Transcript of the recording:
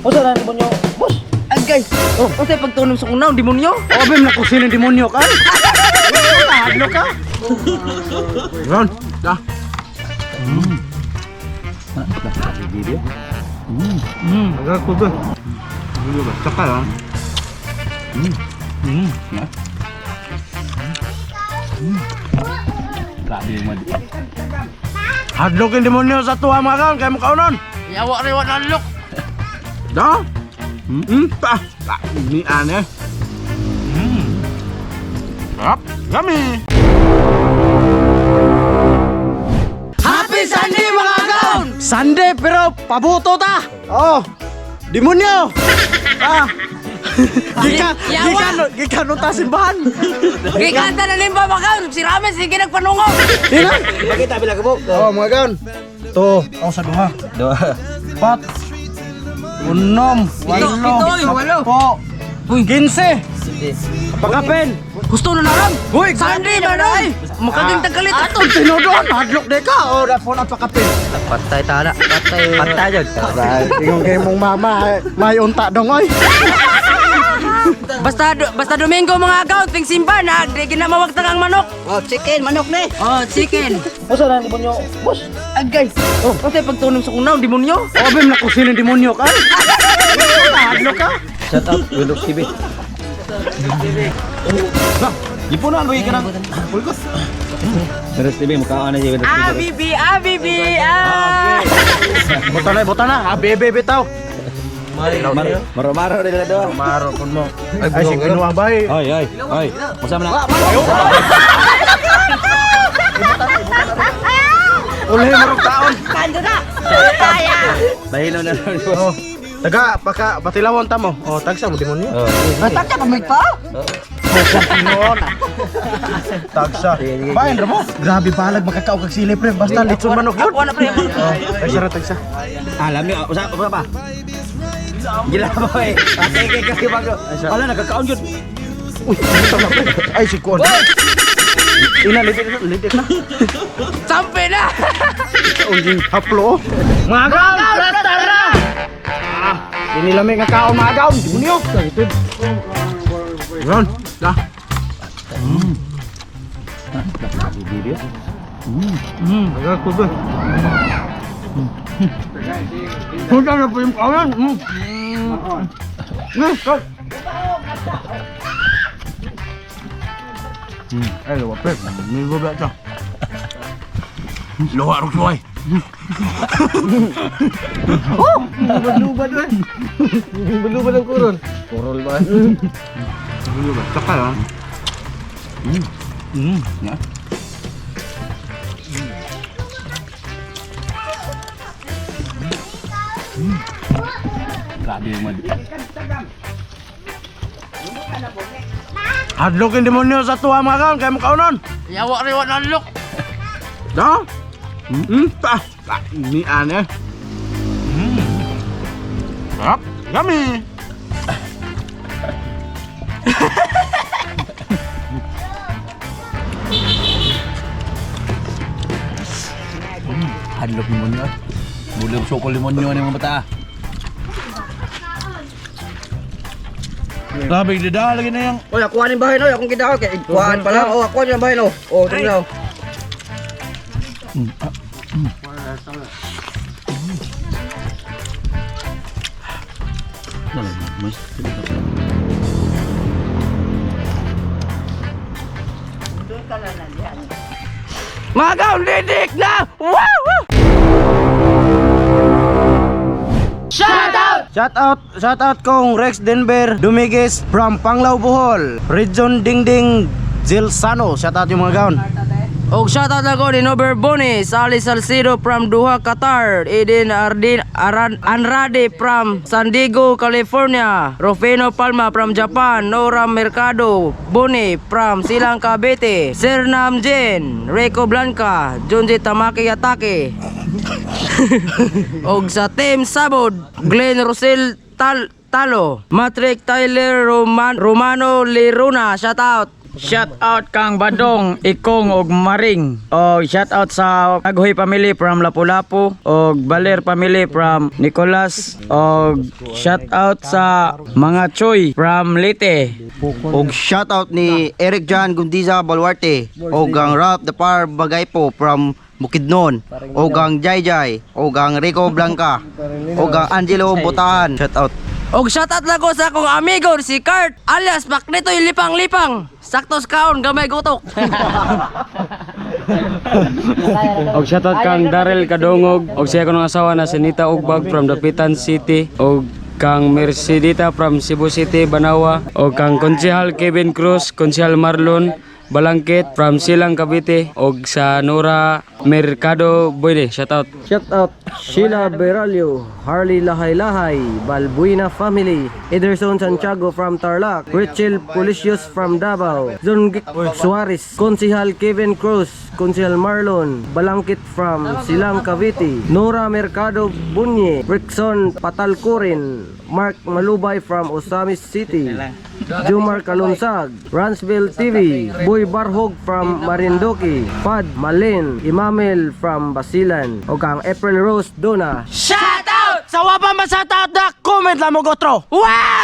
Usa na demonyo, boss. Agay. Unsay pagtunom sa kunaw demonyo? Obim na kusin ng demonyo ka. Hadlo ka. Ron, da. Agak ko ba? Video ba? Saka lang. Grabe mo. Hadlo kin demonyo sa tuwa mga kaon kay mo kaunon. Yawa rewa nalok. Da? Pa. Ni ane. Sarap. Yummy. Happy Sunday mga kaon. Sunday pero pabuto ta. Oh. Demonyo. Ah. Gikan ta simbahan. Gikanta na limba mga kaon. Si Rames sige nagpanungog. Dina. Pakita bila kabog. Oh, mga kaon. To, ang sa duha. Pat. Unom, walo. Po. Uy, 15. Pagkapen. Gusto na naram. Uy, Sunday ba na ay? Makaging tagkalit ato. Tinodon, hadlok de ka. O, dapon ang pagkapen. Patay tada. Patay jud. Tingong kay mong mama, may unta dong oy. Basta Domingo mga kaon ping simba na di ginamawagtang ang manok. Oh, chicken, manok ni. Oh, chicken. Usa na demonyo, boss. Agay. Unsay pagtunom sa kunaw demonyo? Obim na kusin ng demonyo ka. Hadlok ka. Shout out Willow TV. Nah, ipunan mo ikan. Pulkos. Terus TV mukhaan na si Willow TV. Abibi. Botan na. Bebe bitaw. Maro-maro nila doon. Maro pun mo. Ay, si kinuha bay. Oy. Masama na. Ulay marong taon. Kando na. Kaya. Bahino na lang. Oh. Taga patilawon ta mo. Oh, tagsa mo demonyo. Tatya pamit pa. Pinon. Tagsa. Bayan ra mo. Grabe balag makakaw kag sili pre. Basta litson manok yun. Wala pre. Tagsa. Alam niyo, usa pa. Gila boy. Atay kay kasi bago. Wala nagkakaon jud. Uy, ito na pre. Ay, si Kuan. Ina, lidik na. Sampai na. Unjing haplo. Magaw! Tara! Ini lamig nga kaon magaw. Demonyo. Ito. Ron, da. Agak ko ba? Punta na po yung kawan. Kal. Ay, lawa pe. May gobla siya. Lawa ro suway. Oh, lubad eh. Lubad ang kuron. Kurol ba? Lubad. Saka lang. Ya. Grabe mo. Hadlokin demonyo sa tuwa mga kaon, kaya mo kaunon. Yawa rewa nalok. Da? Pa. Ni ane. Sarap. Yummy. Hadlok limonyo. Bulog sokol limonyo ni mga bata. Grabe dida lagi na yang. Oy, akuha ni bahay no, akong kidaw kay kuhaan pa lang. Oh, akuha ni bahay no. Oh, tingnan. Mga kaon didik na. Wow! Shout out kong Rex Denver Dumigues from Panglao Bohol, Region Dingding Zilsano. Shout out yung mga gaon. Og shoutout ako din over Boni, Sally Salcido from Doha, Qatar, Eden Anrade from San Diego, California, Rufino Palma from Japan, Nora Mercado Boni from Silang Cavite, Sernam Jen, Reiko Blanca, Junji Tamaki Atake. Og sa Team Sabod, Glenn Rosel Talo, Matrick Tyler Romano Leruna, shout out. Shout out kang Badong, Ikong og Maring. O shout out sa Aghoy family from Lapu-Lapu og Baler family from Nicolas. Og shout out sa mga Choy from Leyte. Og shoutout ni Eric Jan Gundiza Baluarte. Og ang Rap the Par Bagaypo from Bukidnon. Og ang Jai. Og ang Rico Blanca. Og ang Angelo Botaan. Shoutout. Og shoutout lang ko sa akong amigo si Kurt alias Paknitoy Lipang-Lipang. Saktos kaon gamay gutok. Og shoutout kang Daryl Kadongog og siya kanang asawa na si Nita Ugbag from Dapitan City og kang Mercedita from Cebu City, Banawa og kang Konsehal Kevin Cruz, Konsehal Marlon Balangkit from Silang Cavite og sa Nora Mercado Boyde. Shoutout. Shout out Sheila Beralio, Harley Lahay-Lahay, Balbuena family, Ederson Santiago from Tarlac, Richel Policios from Davao, Zongik Suarez, Konsehal Kevin Cruz, Konsehal Marlon Balangkit from Silang Cavite, Nora Mercado Bunye, Rickson Patalcurin, Mark Malubay from Osamis City, Jumar Kalunsag, Ransville TV, Boy Barhog from Marindoki, Pad Malin, Imamel from Basilan, o kang April Rose Dona. Shout out! Sa wapa man shout out na comment lang mo gotro. Wow!